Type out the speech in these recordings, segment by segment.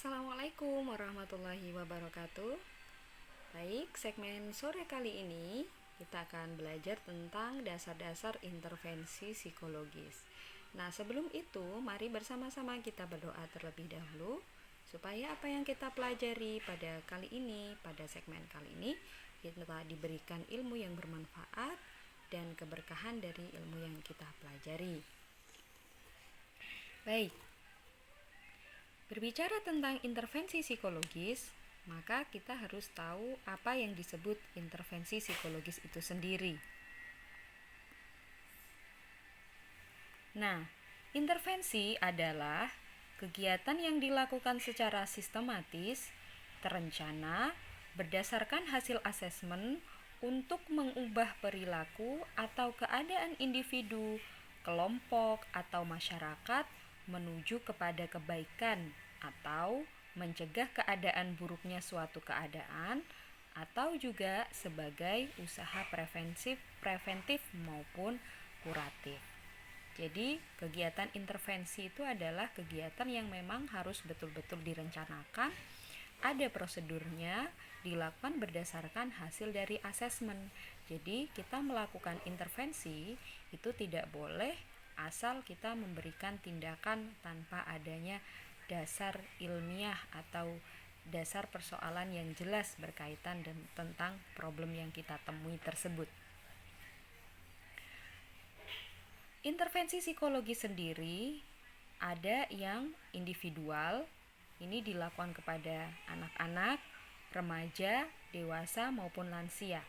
Assalamualaikum warahmatullahi wabarakatuh. Baik, segmen sore kali ini kita akan belajar tentang dasar-dasar intervensi psikologis. Nah, sebelum itu mari bersama-sama kita berdoa terlebih dahulu supaya apa yang kita pelajari pada kali ini, pada segmen kali ini, kita diberikan ilmu yang bermanfaat dan keberkahan dari ilmu yang kita pelajari. Baik, berbicara tentang intervensi psikologis, maka kita harus tahu apa yang disebut intervensi psikologis itu sendiri. Nah, intervensi adalah kegiatan yang dilakukan secara sistematis, terencana, berdasarkan hasil asesmen untuk mengubah perilaku atau keadaan individu, kelompok, atau masyarakat menuju kepada kebaikan atau mencegah keadaan buruknya suatu keadaan atau juga sebagai usaha preventif maupun kuratif. Jadi, kegiatan intervensi itu adalah kegiatan yang memang harus betul-betul direncanakan, ada prosedurnya, dilakukan berdasarkan hasil dari asesmen. Jadi, kita melakukan intervensi itu tidak boleh asal kita memberikan tindakan tanpa adanya dasar ilmiah atau dasar persoalan yang jelas berkaitan tentang problem yang kita temui tersebut. Intervensi psikologi sendiri ada yang individual, ini dilakukan kepada anak-anak, remaja, dewasa maupun lansia.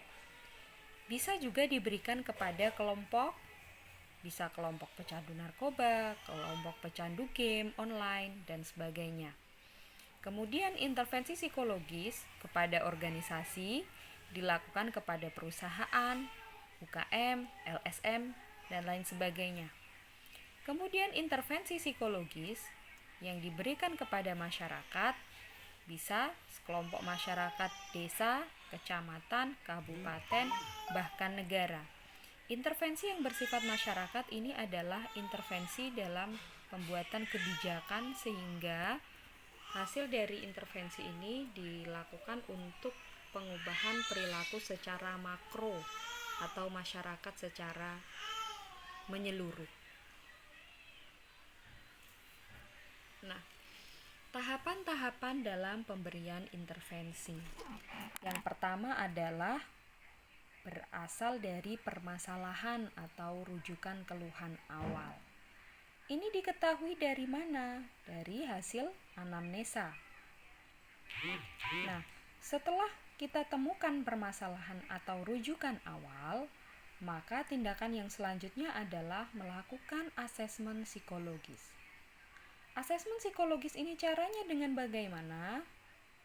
Bisa juga diberikan kepada kelompok, bisa kelompok pecandu narkoba, kelompok pecandu game online, dan sebagainya. Kemudian intervensi psikologis kepada organisasi dilakukan kepada perusahaan, UKM, LSM, dan lain sebagainya. Kemudian intervensi psikologis yang diberikan kepada masyarakat bisa sekelompok masyarakat desa, kecamatan, kabupaten, bahkan negara. Intervensi yang bersifat masyarakat ini adalah intervensi dalam pembuatan kebijakan sehingga hasil dari intervensi ini dilakukan untuk pengubahan perilaku secara makro atau masyarakat secara menyeluruh. Nah, tahapan-tahapan dalam pemberian intervensi. Yang pertama adalah berasal dari permasalahan atau rujukan keluhan awal. Ini diketahui dari mana? Dari hasil anamnesa. Nah, setelah kita temukan permasalahan atau rujukan awal, maka tindakan yang selanjutnya adalah melakukan asesmen psikologis. Asesmen psikologis ini caranya dengan bagaimana?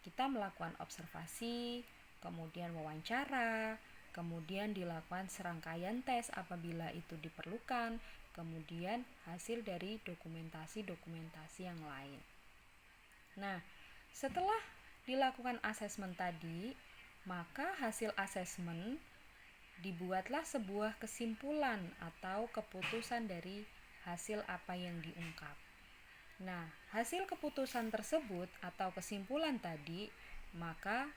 Kita melakukan observasi, kemudian wawancara, kemudian dilakukan serangkaian tes apabila itu diperlukan, kemudian hasil dari dokumentasi-dokumentasi yang lain. Nah, setelah dilakukan asesmen tadi, maka hasil asesmen dibuatlah sebuah kesimpulan atau keputusan dari hasil apa yang diungkap. Nah, hasil keputusan tersebut atau kesimpulan tadi, maka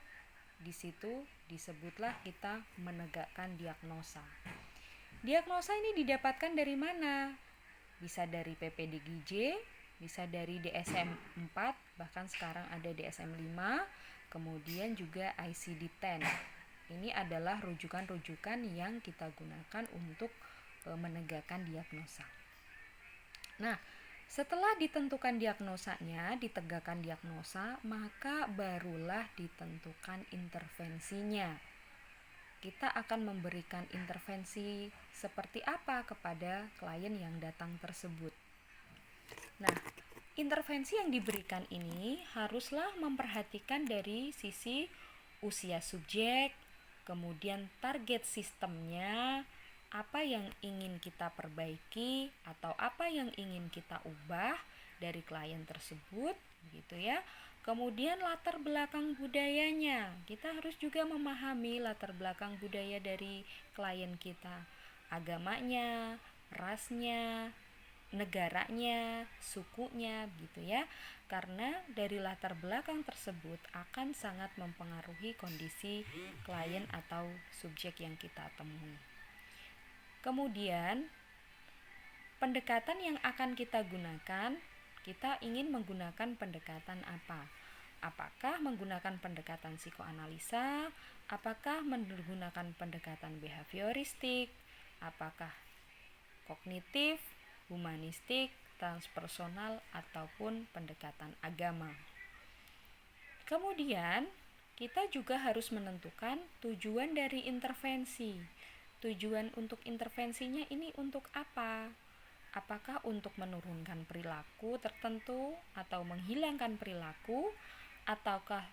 di situ disebutlah kita menegakkan diagnosa. Diagnosa ini didapatkan dari mana? Bisa dari PPDGJ, bisa dari DSM-4, bahkan sekarang ada DSM-5, kemudian juga ICD-10. Ini adalah rujukan-rujukan yang kita gunakan untuk menegakkan diagnosa. Nah, setelah ditentukan diagnosanya, ditegakkan diagnosa, maka barulah ditentukan intervensinya. Kita akan memberikan intervensi seperti apa kepada klien yang datang tersebut. Nah, intervensi yang diberikan ini haruslah memperhatikan dari sisi usia subjek, kemudian target sistemnya, apa yang ingin kita perbaiki atau apa yang ingin kita ubah dari klien tersebut, gitu ya. Kemudian latar belakang budayanya, kita harus juga memahami latar belakang budaya dari klien kita, agamanya, rasnya, negaranya, sukunya gitu ya. Karena dari latar belakang tersebut akan sangat mempengaruhi kondisi klien atau subjek yang kita temui. Kemudian, pendekatan yang akan kita gunakan, kita ingin menggunakan pendekatan apa? Apakah menggunakan pendekatan psikoanalisa? Apakah menggunakan pendekatan behavioristik? Apakah kognitif, humanistik, transpersonal, ataupun pendekatan agama? Kemudian, kita juga harus menentukan tujuan dari intervensi. Tujuan untuk intervensinya ini untuk apa? Apakah untuk menurunkan perilaku tertentu atau menghilangkan perilaku, ataukah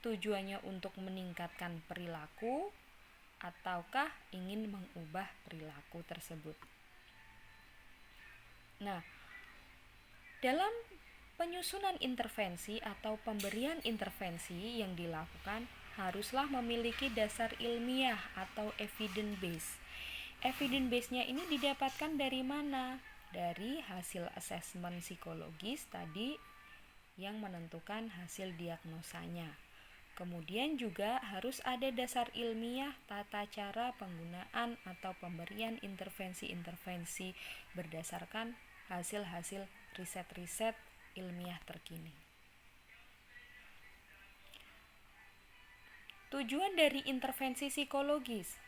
tujuannya untuk meningkatkan perilaku, ataukah ingin mengubah perilaku tersebut. Nah, dalam penyusunan intervensi atau pemberian intervensi yang dilakukan haruslah memiliki dasar ilmiah atau evidence base. Evidence base-nya ini didapatkan dari mana? Dari hasil asesmen psikologis tadi yang menentukan hasil diagnosanya. Kemudian juga harus ada dasar ilmiah tata cara penggunaan atau pemberian intervensi-intervensi berdasarkan hasil-hasil riset-riset ilmiah terkini. Tujuan dari intervensi psikologis.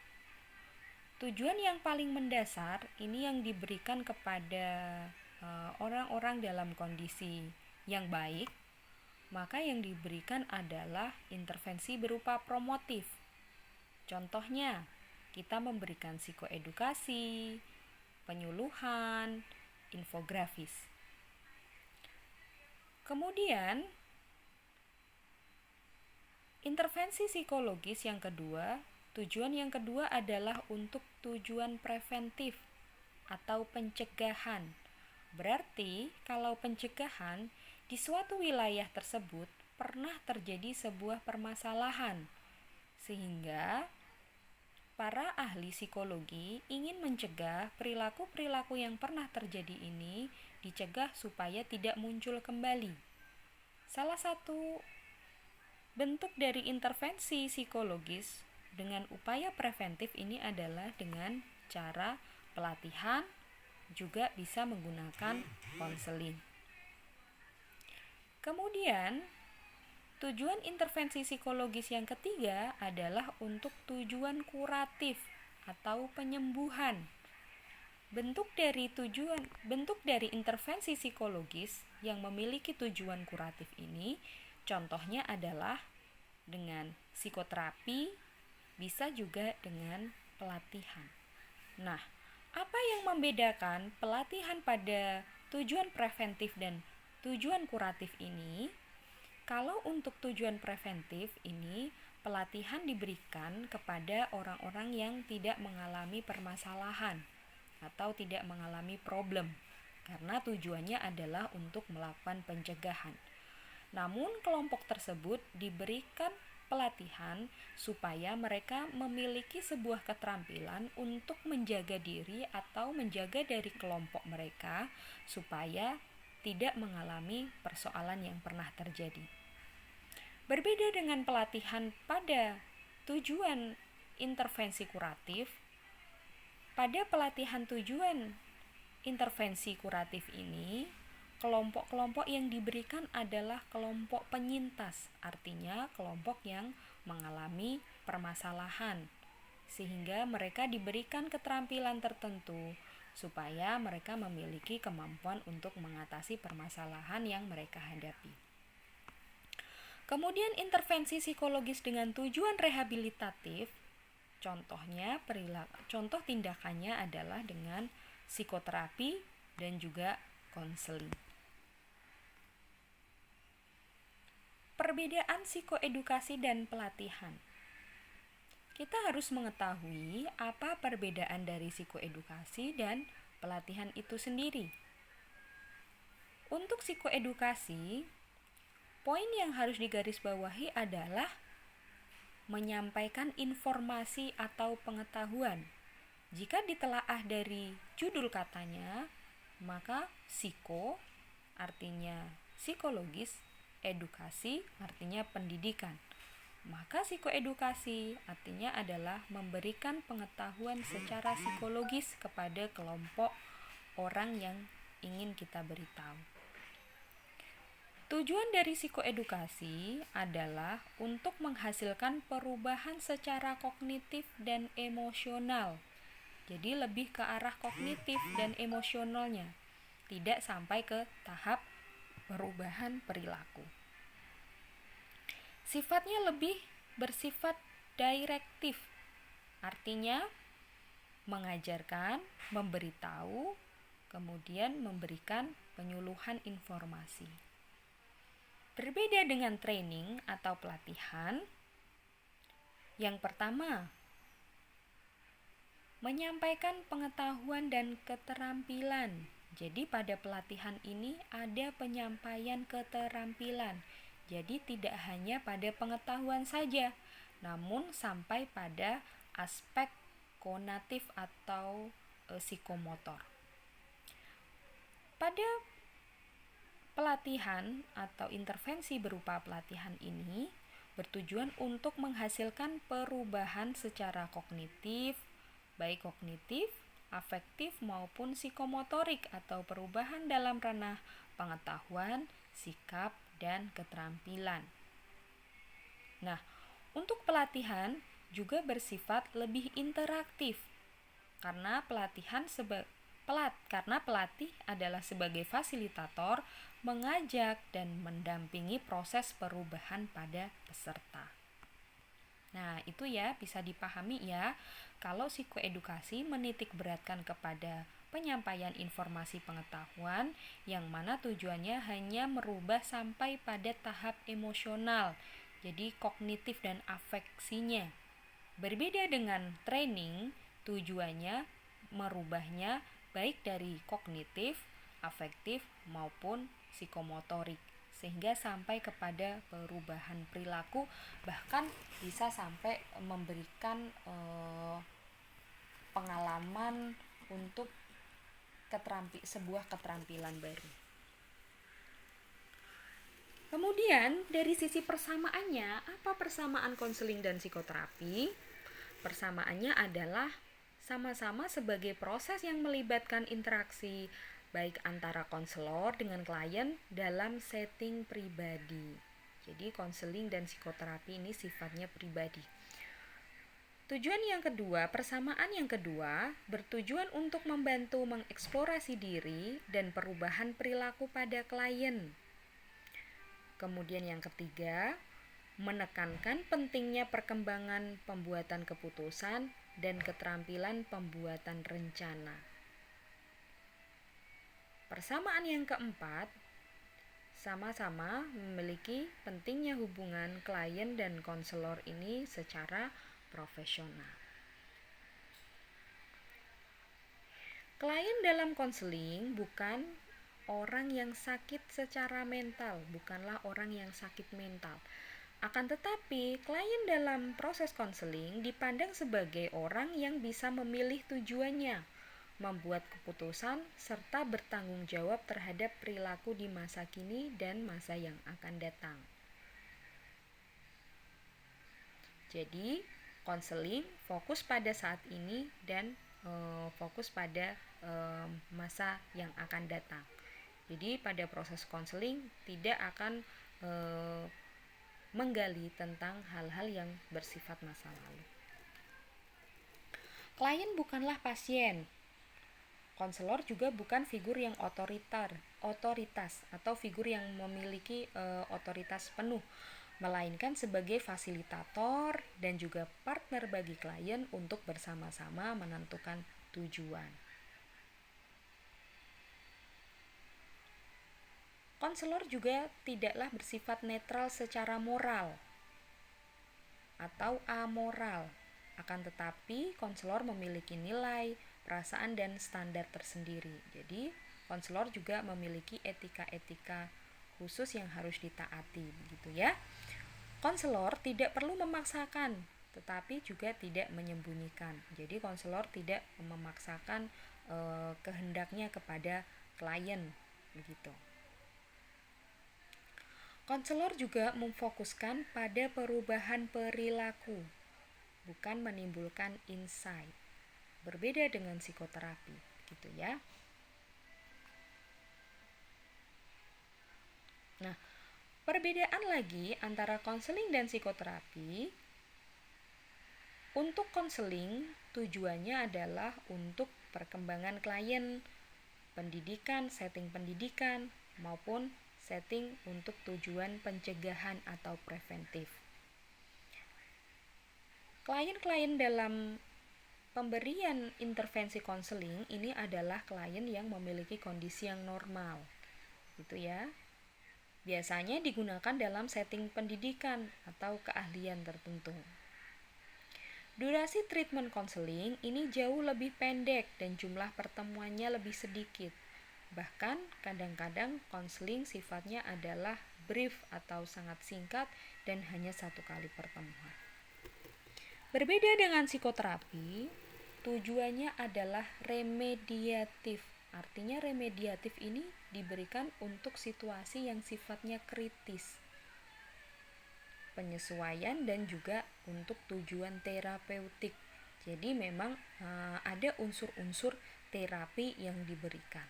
Tujuan yang paling mendasar ini yang diberikan kepada orang-orang dalam kondisi yang baik, maka yang diberikan adalah intervensi berupa promotif. Contohnya, kita memberikan psikoedukasi, penyuluhan, infografis. Kemudian, intervensi psikologis yang kedua, tujuan yang kedua adalah untuk tujuan preventif atau pencegahan. Berarti, kalau pencegahan, di suatu wilayah tersebut pernah terjadi sebuah permasalahan, sehingga para ahli psikologi ingin mencegah perilaku-perilaku yang pernah terjadi ini dicegah supaya tidak muncul kembali. Salah satu bentuk dari intervensi psikologis dengan upaya preventif ini adalah dengan cara pelatihan, juga bisa menggunakan konseling. Kemudian, tujuan intervensi psikologis yang ketiga adalah untuk tujuan kuratif atau penyembuhan. Bentuk dari intervensi psikologis yang memiliki tujuan kuratif ini, contohnya adalah dengan psikoterapi, bisa juga dengan pelatihan. Nah, apa yang membedakan pelatihan pada tujuan preventif dan tujuan kuratif ini? Kalau untuk tujuan preventif ini, pelatihan diberikan kepada orang-orang yang tidak mengalami permasalahan atau tidak mengalami problem, karena tujuannya adalah untuk melakukan pencegahan. Namun kelompok tersebut diberikan pelatihan supaya mereka memiliki sebuah keterampilan untuk menjaga diri atau menjaga dari kelompok mereka supaya tidak mengalami persoalan yang pernah terjadi. Berbeda dengan pelatihan pada tujuan intervensi kuratif, pada pelatihan tujuan intervensi kuratif ini, kelompok-kelompok yang diberikan adalah kelompok penyintas, artinya kelompok yang mengalami permasalahan, sehingga mereka diberikan keterampilan tertentu supaya mereka memiliki kemampuan untuk mengatasi permasalahan yang mereka hadapi. Kemudian intervensi psikologis dengan tujuan rehabilitatif, contoh tindakannya adalah dengan psikoterapi dan juga konseling. Perbedaan psikoedukasi dan pelatihan. Kita harus mengetahui apa perbedaan dari psikoedukasi dan pelatihan itu sendiri. Untuk psikoedukasi, poin yang harus digarisbawahi adalah menyampaikan informasi atau pengetahuan. Jika ditelaah dari judul katanya, maka psiko artinya psikologis, edukasi artinya pendidikan. Maka psikoedukasi artinya adalah memberikan pengetahuan secara psikologis kepada kelompok orang yang ingin kita beritahu. Tujuan dari psikoedukasi adalah untuk menghasilkan perubahan secara kognitif dan emosional. Jadi lebih ke arah kognitif dan emosionalnya, tidak sampai ke tahap perubahan perilaku. Sifatnya lebih bersifat direktif, artinya mengajarkan, memberitahu, kemudian memberikan penyuluhan informasi. Berbeda dengan training atau pelatihan, yang pertama, menyampaikan pengetahuan dan keterampilan. Jadi pada pelatihan ini ada penyampaian keterampilan. Jadi tidak hanya pada pengetahuan saja, namun sampai pada aspek kognitif atau psikomotor. Pada pelatihan atau intervensi berupa pelatihan ini bertujuan untuk menghasilkan perubahan secara kognitif, baik kognitif, afektif maupun psikomotorik atau perubahan dalam ranah pengetahuan, sikap, dan keterampilan. Nah, untuk pelatihan juga bersifat lebih interaktif karena pelatih adalah sebagai fasilitator mengajak dan mendampingi proses perubahan pada peserta. Nah, itu ya bisa dipahami ya, kalau psikoedukasi menitik beratkan kepada penyampaian informasi pengetahuan yang mana tujuannya hanya merubah sampai pada tahap emosional, jadi kognitif dan afeksinya. Berbeda dengan training, tujuannya merubahnya baik dari kognitif, afektif maupun psikomotorik, sehingga sampai kepada perubahan perilaku, bahkan bisa sampai memberikan pengalaman untuk sebuah keterampilan baru. Kemudian dari sisi persamaannya, apa persamaan konseling dan psikoterapi? Persamaannya adalah sama-sama sebagai proses yang melibatkan interaksi baik antara konselor dengan klien dalam setting pribadi. Jadi konseling dan psikoterapi ini sifatnya pribadi. Tujuan yang kedua, persamaan yang kedua, bertujuan untuk membantu mengeksplorasi diri dan perubahan perilaku pada klien. Kemudian yang ketiga, menekankan pentingnya perkembangan pembuatan keputusan dan keterampilan pembuatan rencana. Persamaan yang keempat, sama-sama memiliki pentingnya hubungan klien dan konselor ini secara profesional. Klien dalam konseling bukan orang yang sakit secara mental, bukanlah orang yang sakit mental. Akan tetapi, klien dalam proses konseling dipandang sebagai orang yang bisa memilih tujuannya, membuat keputusan, serta bertanggung jawab terhadap perilaku di masa kini dan masa yang akan datang. Jadi, konseling fokus pada saat ini dan fokus pada masa yang akan datang. Jadi pada proses konseling tidak akan menggali tentang hal-hal yang bersifat masa lalu. Klien bukanlah pasien. Konselor juga bukan figur yang otoritas atau figur yang memiliki otoritas penuh, melainkan sebagai fasilitator dan juga partner bagi klien untuk bersama-sama menentukan tujuan. Konselor juga tidaklah bersifat netral secara moral atau amoral, akan tetapi konselor memiliki nilai, perasaan dan standar tersendiri. Jadi, konselor juga memiliki etika-etika khusus yang harus ditaati, begitu ya. Konselor tidak perlu memaksakan, tetapi juga tidak menyembunyikan. Jadi konselor tidak memaksakan kehendaknya kepada klien begitu. Konselor juga memfokuskan pada perubahan perilaku, bukan menimbulkan insight. Berbeda dengan psikoterapi, gitu ya. Nah, perbedaan lagi antara konseling dan psikoterapi. Untuk konseling, tujuannya adalah untuk perkembangan klien, pendidikan, setting pendidikan, maupun setting untuk tujuan pencegahan atau preventif. Klien-klien dalam pemberian intervensi konseling ini adalah klien yang memiliki kondisi yang normal, gitu ya. Biasanya digunakan dalam setting pendidikan atau keahlian tertentu. Durasi treatment konseling ini jauh lebih pendek dan jumlah pertemuannya lebih sedikit. Bahkan kadang-kadang konseling sifatnya adalah brief atau sangat singkat dan hanya 1 kali pertemuan. Berbeda dengan psikoterapi, tujuannya adalah remediatif. Artinya remediatif ini diberikan untuk situasi yang sifatnya kritis, penyesuaian dan juga untuk tujuan terapeutik. Jadi memang ada unsur-unsur terapi yang diberikan.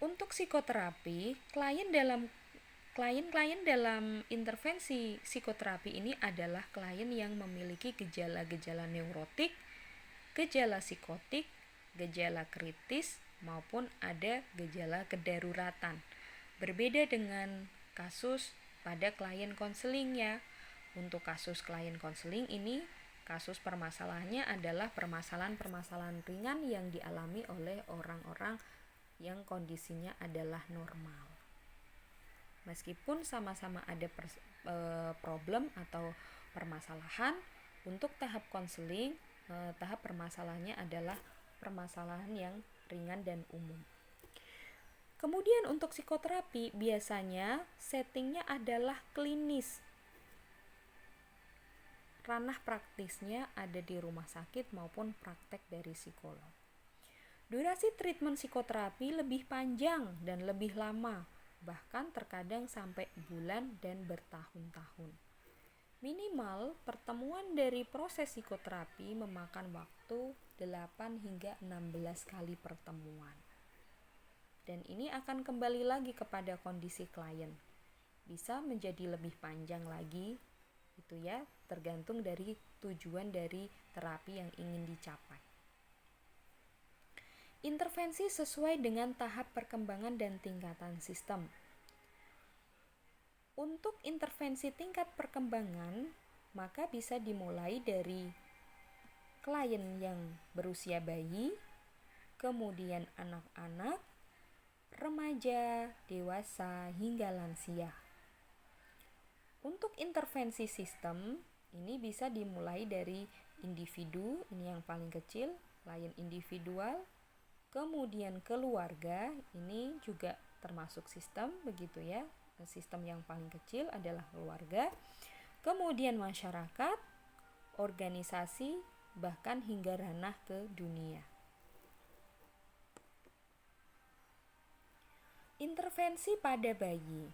Untuk psikoterapi, klien-klien dalam intervensi psikoterapi ini adalah klien yang memiliki gejala-gejala neurotik, gejala psikotik, gejala kritis, maupun ada gejala kedaruratan. Berbeda dengan kasus pada klien konseling ya. Untuk kasus klien konseling ini, kasus permasalahannya adalah permasalahan-permasalahan ringan yang dialami oleh orang-orang yang kondisinya adalah normal. Meskipun sama-sama ada problem atau permasalahan, untuk tahap konseling, tahap permasalahannya adalah permasalahan yang ringan dan umum. Kemudian untuk psikoterapi biasanya settingnya adalah klinis. Ranah praktisnya ada di rumah sakit maupun praktek dari psikolog. Durasi treatment psikoterapi lebih panjang dan lebih lama, bahkan terkadang sampai bulan dan bertahun-tahun. Minimal pertemuan dari proses psikoterapi memakan waktu 8 hingga 16 kali pertemuan. Dan ini akan kembali lagi kepada kondisi klien. Bisa menjadi lebih panjang lagi, gitu ya, tergantung dari tujuan dari terapi yang ingin dicapai. Intervensi sesuai dengan tahap perkembangan dan tingkatan sistem. Untuk intervensi tingkat perkembangan, maka bisa dimulai dari klien yang berusia bayi, kemudian anak-anak, remaja, dewasa, hingga lansia. Untuk intervensi sistem, ini bisa dimulai dari individu, ini yang paling kecil, klien individual, kemudian keluarga, ini juga termasuk sistem, begitu ya. Sistem yang paling kecil adalah keluarga, kemudian masyarakat, organisasi, bahkan hingga ranah ke dunia. Intervensi pada bayi.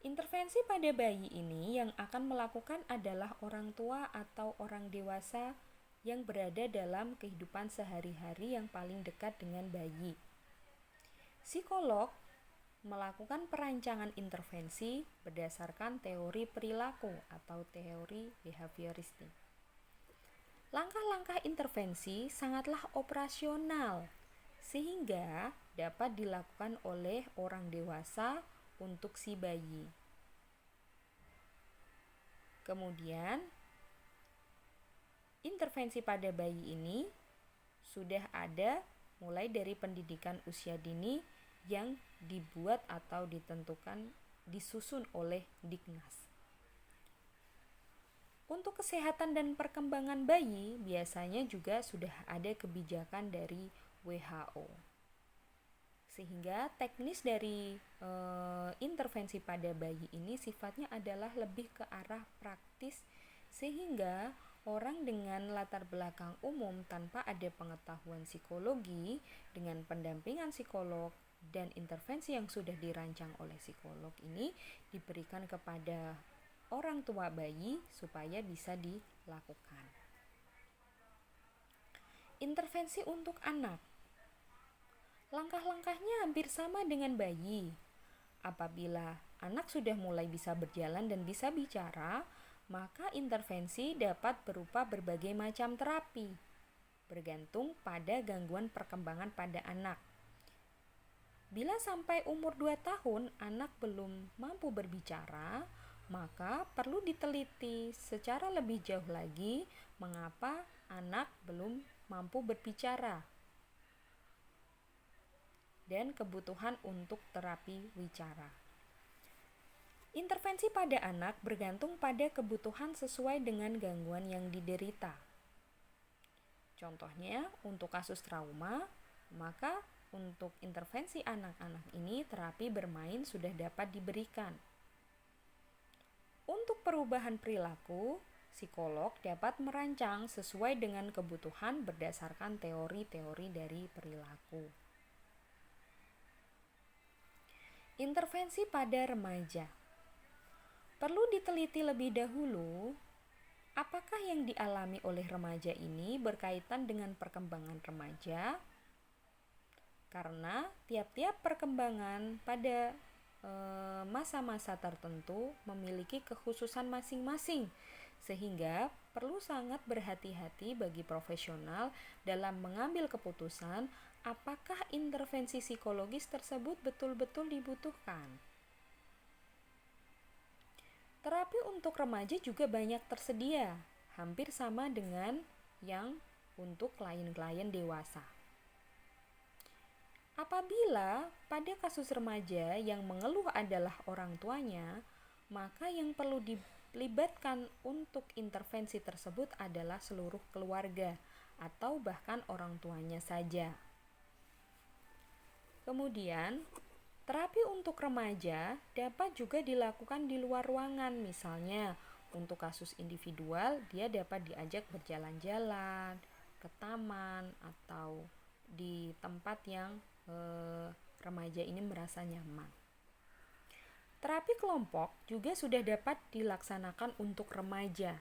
Intervensi pada bayi ini yang akan melakukan adalah orang tua atau orang dewasa yang berada dalam kehidupan sehari-hari yang paling dekat dengan bayi. Psikolog melakukan perancangan intervensi berdasarkan teori perilaku atau teori behavioristik. Langkah-langkah intervensi sangatlah operasional, sehingga dapat dilakukan oleh orang dewasa untuk si bayi. Kemudian, intervensi pada bayi ini sudah ada mulai dari pendidikan usia dini yang dibuat atau ditentukan, disusun oleh Diknas. Untuk kesehatan dan perkembangan bayi, biasanya juga sudah ada kebijakan dari WHO. Sehingga teknis dari intervensi pada bayi ini sifatnya adalah lebih ke arah praktis, sehingga orang dengan latar belakang umum tanpa ada pengetahuan psikologi dengan pendampingan psikolog dan intervensi yang sudah dirancang oleh psikolog ini diberikan kepada orang tua bayi supaya bisa dilakukan. Intervensi untuk anak. Langkah-langkahnya hampir sama dengan bayi. Apabila anak sudah mulai bisa berjalan dan bisa bicara, maka intervensi dapat berupa berbagai macam terapi, bergantung pada gangguan perkembangan pada anak. Bila sampai umur 2 tahun anak belum mampu berbicara, maka perlu diteliti secara lebih jauh lagi mengapa anak belum mampu berbicara dan kebutuhan untuk terapi wicara. Intervensi pada anak bergantung pada kebutuhan sesuai dengan gangguan yang diderita. Contohnya, untuk kasus trauma, maka untuk intervensi anak-anak ini terapi bermain sudah dapat diberikan. Untuk perubahan perilaku, psikolog dapat merancang sesuai dengan kebutuhan berdasarkan teori-teori dari perilaku. Intervensi pada remaja. Perlu diteliti lebih dahulu apakah yang dialami oleh remaja ini berkaitan dengan perkembangan remaja, karena tiap-tiap perkembangan pada masa-masa tertentu memiliki kekhususan masing-masing, sehingga perlu sangat berhati-hati bagi profesional dalam mengambil keputusan apakah intervensi psikologis tersebut betul-betul dibutuhkan. Terapi untuk remaja juga banyak tersedia, hampir sama dengan yang untuk klien-klien dewasa. Apabila pada kasus remaja yang mengeluh adalah orang tuanya, maka yang perlu dilibatkan untuk intervensi tersebut adalah seluruh keluarga atau bahkan orang tuanya saja. Kemudian, terapi untuk remaja dapat juga dilakukan di luar ruangan, misalnya untuk kasus individual dia dapat diajak berjalan-jalan ke taman atau di tempat yang remaja ini merasa nyaman. Terapi kelompok juga sudah dapat dilaksanakan untuk remaja.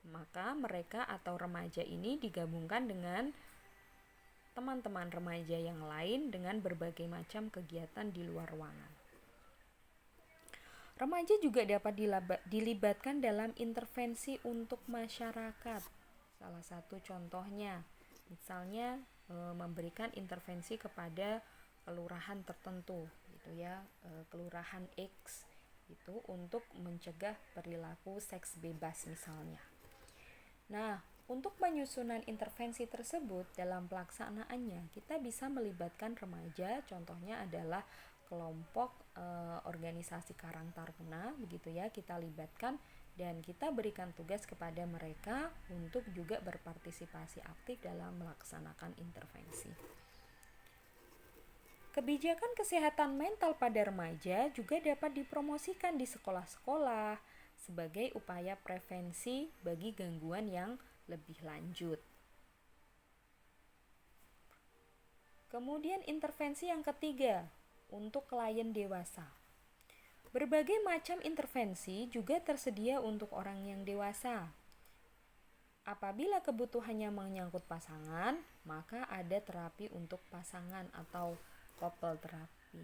Maka mereka atau remaja ini digabungkan dengan teman-teman remaja yang lain dengan berbagai macam kegiatan di luar ruangan. Remaja juga dapat dilibatkan dalam intervensi untuk masyarakat. Salah satu contohnya, misalnya memberikan intervensi kepada kelurahan tertentu, gitu ya, kelurahan X, itu untuk mencegah perilaku seks bebas misalnya. Nah, untuk penyusunan intervensi tersebut dalam pelaksanaannya kita bisa melibatkan remaja, contohnya adalah kelompok organisasi Karang Taruna, begitu ya, kita libatkan dan kita berikan tugas kepada mereka untuk juga berpartisipasi aktif dalam melaksanakan intervensi. Kebijakan kesehatan mental pada remaja juga dapat dipromosikan di sekolah-sekolah sebagai upaya prevensi bagi gangguan yang lebih lanjut. Kemudian intervensi yang ketiga, untuk klien dewasa. Berbagai macam intervensi juga tersedia untuk orang yang dewasa. Apabila kebutuhannya menyangkut pasangan, maka ada terapi untuk pasangan atau couple terapi.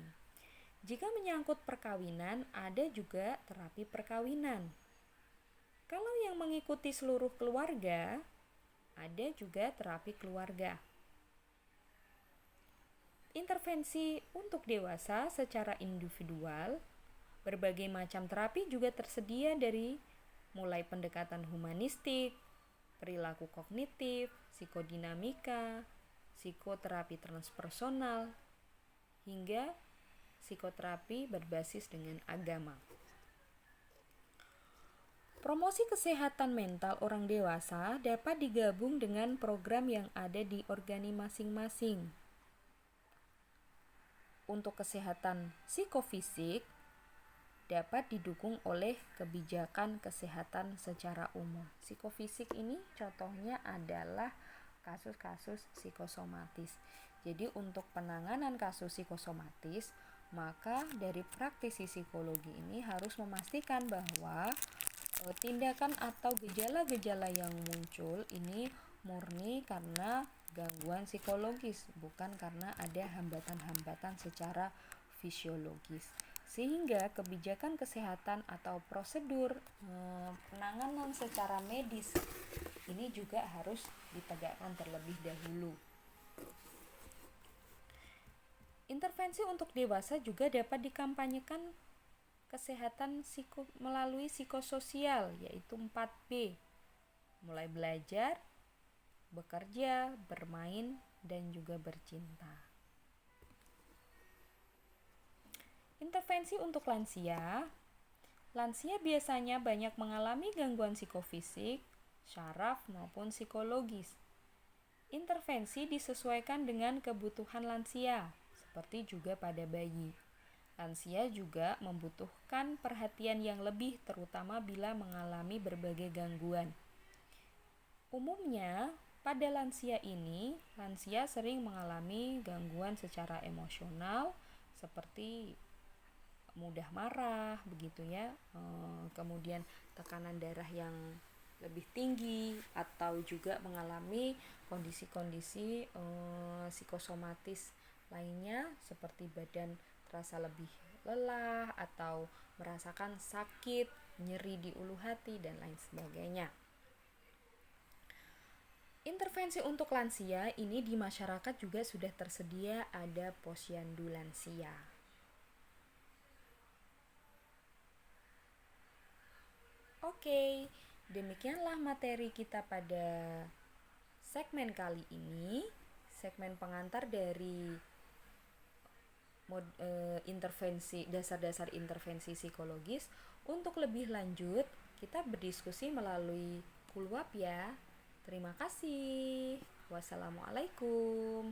Jika menyangkut perkawinan, ada juga terapi perkawinan. Kalau yang mengikuti seluruh keluarga, ada juga terapi keluarga. Intervensi untuk dewasa secara individual, berbagai macam terapi juga tersedia dari mulai pendekatan humanistik, perilaku kognitif, psikodinamika, psikoterapi transpersonal, hingga psikoterapi berbasis dengan agama. Promosi kesehatan mental orang dewasa dapat digabung dengan program yang ada di organisasi masing-masing. Untuk kesehatan psikofisik, dapat didukung oleh kebijakan kesehatan secara umum. Psikofisik ini contohnya adalah kasus-kasus psikosomatis. Jadi untuk penanganan kasus psikosomatis, maka dari praktisi psikologi ini harus memastikan bahwa tindakan atau gejala-gejala yang muncul ini murni karena gangguan psikologis, bukan karena ada hambatan-hambatan secara fisiologis. Sehingga kebijakan kesehatan atau prosedur penanganan secara medis ini juga harus ditegakkan terlebih dahulu. Intervensi untuk dewasa juga dapat dikampanyekan kesehatan melalui psikososial, yaitu 4B, mulai belajar, bekerja, bermain, dan juga bercinta. Intervensi untuk lansia. Lansia biasanya banyak mengalami gangguan psikofisik, syaraf maupun psikologis. Intervensi disesuaikan dengan kebutuhan lansia, seperti juga pada bayi. Lansia juga membutuhkan perhatian yang lebih, terutama bila mengalami berbagai gangguan. Umumnya, pada lansia ini, lansia sering mengalami gangguan secara emosional, seperti mudah marah begitu ya, kemudian tekanan darah yang lebih tinggi, atau juga mengalami kondisi-kondisi psikosomatis lainnya seperti badan terasa lebih lelah atau merasakan sakit, nyeri di ulu hati dan lain sebagainya. Intervensi untuk lansia ini di masyarakat juga sudah tersedia, ada posyandu lansia. Oke, demikianlah materi kita pada segmen kali ini, segmen pengantar dari intervensi, dasar-dasar intervensi psikologis. Untuk lebih lanjut, kita berdiskusi melalui Kulwap ya. Terima kasih. Wassalamualaikum.